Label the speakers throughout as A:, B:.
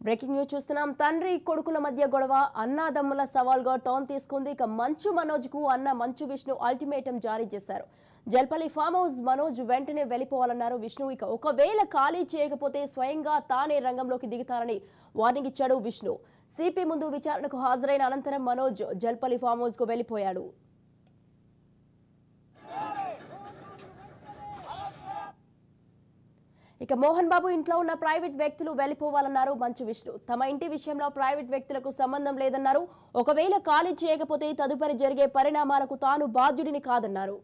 A: Breaking news చూస్తున్నాం. తండ్రి కొడుకుల మధ్య గొడవ అన్నాదమ్ముల సవాల్గా టర్న్ తీసుకుంది. ఇక మంచు మనోజ్ కు అన్న మంచు విష్ణు అల్టిమేటం జారీ చేశారు. జల్పల్లి ఫామ్ హౌస్ మనోజ్ వెంటనే వెళ్లిపోవాలన్నారు విష్ణు. ఇక ఒకవేళ ఖాళీ చేయకపోతే స్వయంగా తానే రంగంలోకి దిగుతారని వార్నింగ్ ఇచ్చాడు విష్ణు. సిపి ముందు విచారణకు హాజరైన అనంతరం మనోజ్ జల్పల్లి ఫామ్ హౌస్ కు వెళ్లిపోయాడు. ఇక మోహన్ బాబు ఇంట్లో ఉన్న ప్రైవేట్ వ్యక్తులు వెళ్లిపోవాలన్నారు మంచు విష్ణు. తమ ఇంటి విషయంలో ప్రైవేట్ వ్యక్తులకు సంబంధం లేదన్నారు. ఒకవేళ ఖాళీ చేయకపోతే తదుపరి జరిగే పరిణామాలకు తాను బాధ్యుడిని కాదన్నారు.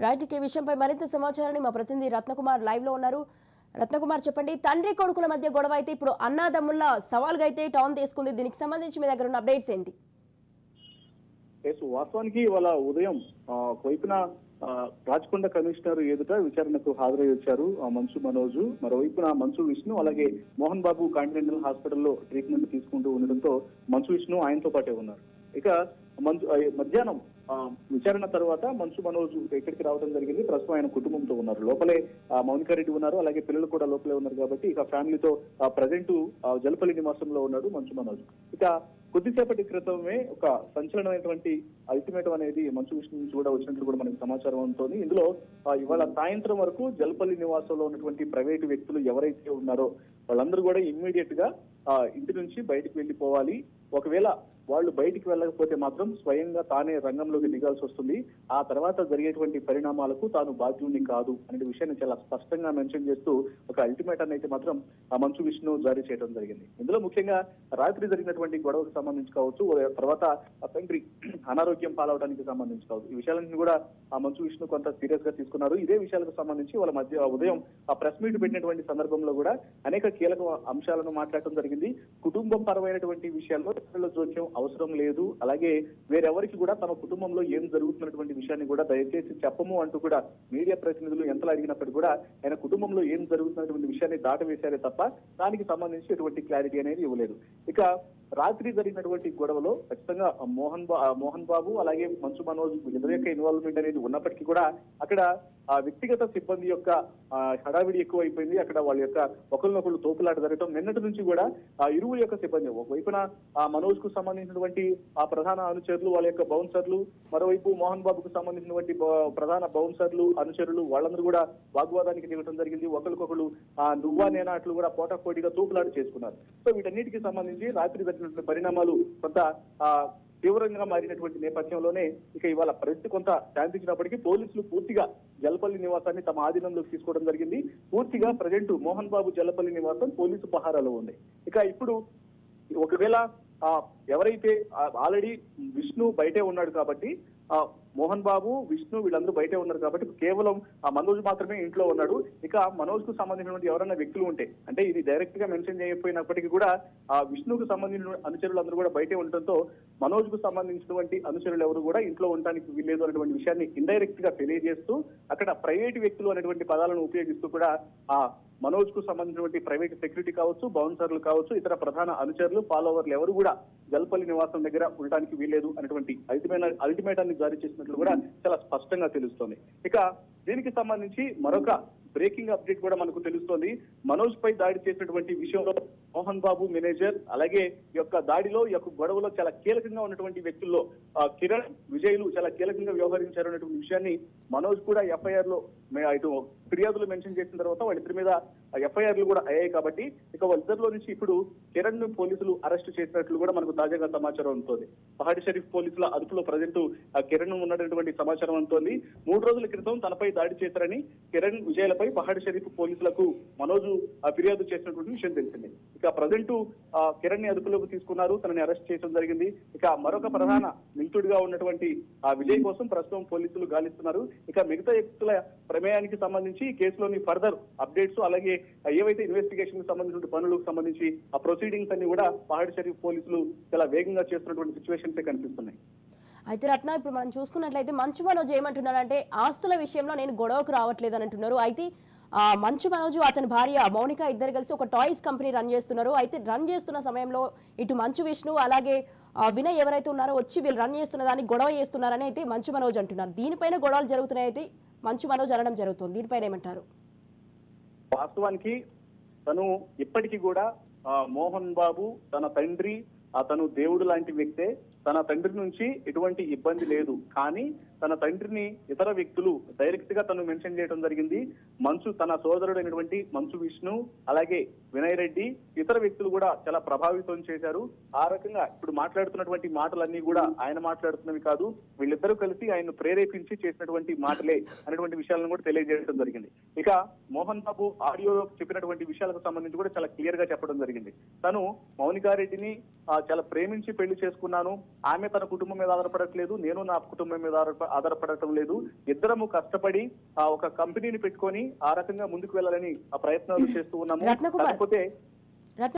A: రైట్, ఈ విషయంపై మరింత సమాచారాన్ని మా ప్రతినిధి రత్నకుమార్ లైవ్ లో ఉన్నారు. రత్నకుమార్, చెప్పండి. తండ్రి కొడుకుల మధ్య గొడవ అయితే ఇప్పుడు అన్నాదమ్ముల సవాల్గా అయితే టర్న్ తీసుకుంది. దీనికి సంబంధించి మీ దగ్గర ఉన్న అప్డేట్స్ ఏంటి?
B: వాస్తవానికి ఇవాళ ఉదయం ఒకవైపున రాచకొండ కమిషనర్ ఎదుట విచారణకు హాజరై వచ్చారు మంచు మనోజ్. మరోవైపున మంచు విష్ణు అలాగే మోహన్ బాబు కాంటినెంటల్ హాస్పిటల్లో ట్రీట్మెంట్ తీసుకుంటూ ఉండడంతో మంచు విష్ణు ఆయనతో పాటే ఉన్నారు. ఇక మధ్యాహ్నం విచారణ తర్వాత మంచు మనోజ్ ఇక్కడికి రావడం జరిగింది. ప్రస్తుతం ఆయన కుటుంబంతో ఉన్నారు. లోపలే మౌనికారెడ్డి ఉన్నారు, అలాగే పిల్లలు కూడా లోపలే ఉన్నారు. కాబట్టి ఇక ఫ్యామిలీతో ప్రజెంట్ జలపల్లి నివాసంలో ఉన్నాడు మంచు మనోజ్. ఇక కొద్దిసేపటి క్రితమే ఒక సంచలనమైనటువంటి అల్టిమేటం అనేది మంచు విష్ణు నుంచి కూడా వచ్చినట్లు కూడా మనకి సమాచారం ఉంటుంది. ఇందులో ఇవాళ సాయంత్రం వరకు జలపల్లి నివాసంలో ఉన్నటువంటి ప్రైవేటు వ్యక్తులు ఎవరైతే ఉన్నారో వాళ్ళందరూ కూడా ఇమ్మీడియట్ గా ఇంటి నుంచి బయటకు వెళ్లిపోవాలి. ఒకవేళ వాళ్ళు బయటికి వెళ్ళకపోతే మాత్రం స్వయంగా తానే రంగంలోకి దిగాల్సి వస్తుంది. ఆ తర్వాత జరిగేటువంటి పరిణామాలకు తాను బాధ్యుడిని కాదు అనే విషయాన్ని చాలా స్పష్టంగా మెన్షన్ చేస్తూ ఒక అల్టిమేటాన్ని అయితే మాత్రం మంచు విష్ణు జారీ చేయడం జరిగింది. ఇందులో ముఖ్యంగా రాత్రి జరిగినటువంటి గొడవకు సంబంధించి కావచ్చు, తర్వాత తండ్రి అనారోగ్యం పాలవడానికి సంబంధించి కావచ్చు, ఈ విషయాలన్నీ కూడా మంచు విష్ణు కొంత సీరియస్ గా తీసుకున్నారు. ఇదే విషయాలకు సంబంధించి వాళ్ళ మధ్య ఉదయం ప్రెస్ మీట్ పెట్టినటువంటి సందర్భంలో కూడా అనేక కీలక అంశాలను మాట్లాడటం జరిగింది. కుటుంబం పరమైనటువంటి విషయాల్లో జోక్యం అవసరం లేదు, అలాగే వేరెవరికి కూడా తమ కుటుంబంలో ఏం జరుగుతున్నటువంటి విషయాన్ని కూడా దయచేసి చెప్పము అంటూ కూడా మీడియా ప్రతినిధులు ఎంతలా అడిగినప్పటికీ కూడా ఆయన కుటుంబంలో ఏం జరుగుతున్నటువంటి విషయాన్ని దాటవేశారే తప్ప దానికి సంబంధించి ఎటువంటి క్లారిటీ అనేది ఇవ్వలేదు. ఇక రాత్రి జరిగినటువంటి గొడవలో ఖచ్చితంగా మోహన్ బాబు అలాగే మంచు మనోజ్ ఇద్దరి యొక్క ఇన్వాల్వ్మెంట్ అనేది ఉన్నప్పటికీ కూడా అక్కడ వ్యక్తిగత సిబ్బంది యొక్క హడావిడి ఎక్కువ అయిపోయింది. అక్కడ వాళ్ళ యొక్క ఒకరినొకరు తోపులాట జరగటం నిన్నటి నుంచి కూడా ఇరువురు యొక్క సిబ్బంది ఒకవైపున మనోజ్ కు సంబంధించినటువంటి ప్రధాన అనుచరులు వాళ్ళ యొక్క బౌన్సర్లు, మరోవైపు మోహన్ బాబుకు సంబంధించినటువంటి ప్రధాన బౌన్సర్లు అనుచరులు వాళ్ళందరూ కూడా వాగ్వాదానికి దిగటం జరిగింది. ఒకరికొకరు నువ్వా నేనా అట్లు కూడా పోటాపోటీగా తోపులాట చేసుకున్నారు. సో వీటన్నిటికీ సంబంధించి రాత్రి జరిగినటువంటి పరిణామాలు కొంత తీవ్రంగా మారినటువంటి నేపథ్యంలోనే ఇక ఇవాళ పరిస్థితి కొంత శాంతించినప్పటికీ పోలీసులు పూర్తిగా జలపల్లి నివాసాన్ని తమ ఆధీనంలోకి తీసుకోవడం జరిగింది. పూర్తిగా ప్రజెంట్ మోహన్ బాబు జలపల్లి నివాసం పోలీసు పహారాలో ఉంది. ఇక ఇప్పుడు ఒకవేళ ఎవరైతే ఆల్రెడీ విష్ణు బయటే ఉన్నాడు కాబట్టి మోహన్ బాబు విష్ణు వీళ్ళందరూ బయటే ఉన్నారు కాబట్టి కేవలం మనోజ్ మాత్రమే ఇంట్లో ఉన్నాడు. ఇక మనోజ్ కు సంబంధించినటువంటి ఎవరైనా వ్యక్తులు ఉంటే, అంటే ఇది డైరెక్ట్ గా మెన్షన్ చేయకపోయినప్పటికీ కూడా విష్ణుకు సంబంధించిన అనుచరులు అందరూ కూడా బయటే ఉండటంతో మనోజ్ కు సంబంధించినటువంటి అనుచరులు ఎవరు కూడా ఇంట్లో ఉండడానికి వీల్లేదు అనేటువంటి విషయాన్ని ఇండైరెక్ట్ గా తెలియజేస్తూ అక్కడ ప్రైవేట్ వ్యక్తులు అనేటువంటి పదాలను ఉపయోగిస్తూ కూడా మనోజ్ కు సంబంధించినటువంటి ప్రైవేట్ సెక్యూరిటీ కావచ్చు, బౌన్సర్లు కావచ్చు, ఇతర ప్రధాన అనుచరులు ఫాలోవర్లు ఎవరు కూడా జలపల్లి నివాసం దగ్గర ఉండడానికి వీల్లేదు అనేటువంటి అల్టిమేటాన్ని జారీ చేసినట్లు కూడా చాలా స్పష్టంగా తెలుస్తోంది. ఇక దీనికి సంబంధించి మరొక బ్రేకింగ్ అప్డేట్ కూడా మనకు తెలుస్తోంది. మనోజ్ పై దాడి చేసినటువంటి విషయంలో మోహన్ బాబు మేనేజర్ అలాగే ఈ యొక్క దాడిలో ఈ యొక్క గొడవలో చాలా కీలకంగా ఉన్నటువంటి వ్యక్తుల్లో కిరణ్ విజయ్లు చాలా కీలకంగా వ్యవహరించారు అనేటువంటి విషయాన్ని మనోజ్ కూడా ఎఫ్ఐఆర్ లో ఇటు ఫిర్యాదులు మెన్షన్ చేసిన తర్వాత వాళ్ళిద్దరి మీద ఎఫ్ఐఆర్లు కూడా అయ్యాయి. కాబట్టి ఇక వాళ్ళిద్దరిలో నుంచి ఇప్పుడు కిరణ్ ను పోలీసులు అరెస్ట్ చేసినట్లు కూడా మనకు తాజాగా సమాచారం ఉంటుంది. పహాడి షరీఫ్ పోలీసుల అదుపులో ప్రజెంట్ కిరణ్ ఉన్నటువంటి సమాచారం ఉంటుంది. 3 రోజుల క్రితం తనపై దాడి చేశారని కిరణ్ విజయ్లపై పహాడి షరీఫ్ పోలీసులకు మనోజ్ ఫిర్యాదు చేసినటువంటి విషయం తెలిసింది. ఇక ప్రజెంట్ కిరణ్ ని అదుపులోకి తీసుకున్నారు, తనని అరెస్ట్ చేయడం జరిగింది. ఇక మరొక ప్రధాన నిందితుడిగా ఉన్నటువంటి విజయ్ కోసం ప్రస్తుతం పోలీసులు గాలిస్తున్నారు. ఇక మిగతా వ్యక్తుల ప్రమేయానికి సంబంధించి కేసులోని ఫర్దర్ అప్డేట్స్ అలాగే ఏవైతే ఇన్వెస్టిగేషన్ కి సంబంధించిన పనులకు సంబంధించి ఆ ప్రొసీడింగ్స్ అన్ని కూడా పహాడి షరీఫ్ పోలీసులు చాలా వేగంగా చేస్తున్నటువంటి సిచ్యువేషన్స్ కనిపిస్తున్నాయి.
A: అయితే రత్న, ఇప్పుడు మనం చూసుకున్నట్లయితే మంచు మనోజ్ ఏమంటున్నారంటే ఆస్తుల విషయంలో నేను గొడవకు రావట్లేదు అని అంటున్నారు. అయితే మంచు మనోజ్ అతని భార్య మౌనిక ఇద్దరు కలిసి ఒక టాయ్స్ కంపెనీ రన్ చేస్తున్నారు. అయితే రన్ చేస్తున్న సమయంలో ఇటు మంచు విష్ణు అలాగే వినయ్ ఎవరైతే ఉన్నారో వచ్చి వీళ్ళు రన్ చేస్తున్న దాన్ని గొడవ చేస్తున్నారని అయితే మంచు మనోజ్ అంటున్నారు. దీనిపైన గొడవలు జరుగుతున్నాయి. అయితే మంచు మనోజ్ అనడం జరుగుతుంది. దీనిపైన ఏమంటారు?
B: వాస్తవానికి తను ఇప్పటికీ కూడా మోహన్ బాబు తన తండ్రి అతను దేవుడు లాంటి వ్యక్తే. తన తండ్రి నుంచి ఎటువంటి ఇబ్బంది లేదు, కానీ తన తండ్రిని ఇతర వ్యక్తులు డైరెక్ట్ గా తను మెన్షన్ చేయడం జరిగింది. మంచు తన సోదరుడైనటువంటి మంచు విష్ణు అలాగే వినయ్ రెడ్డి ఇతర వ్యక్తులు కూడా చాలా ప్రభావితం చేశారు. ఆ రకంగా ఇప్పుడు మాట్లాడుతున్నటువంటి మాటలన్నీ కూడా ఆయన మాట్లాడుతున్నవి కాదు, వీళ్ళిద్దరూ కలిసి ఆయన ప్రేరేపించి చేసినటువంటి మాటలే అనేటువంటి విషయాలను కూడా తెలియజేయడం జరిగింది. ఇక మోహన్ బాబు ఆడియో చెప్పినటువంటి విషయాలకు సంబంధించి కూడా చాలా క్లియర్ గా చెప్పడం జరిగింది. తను మౌనికారెడ్డిని చాలా ప్రేమించి పెళ్లి చేసుకున్నాను, ఆమె తన కుటుంబం మీద ఆధారపడట్లేదు, నేను నా కుటుంబం మీద ఆధారపడటం లేదు, ఇద్దరము కష్టపడి ఒక కంపెనీని పెట్టుకొని ఆ రకంగా ముందుకు వెళ్ళాలని ఆ ప్రయత్నాలు చేస్తూ ఉన్నాము. కాకపోతే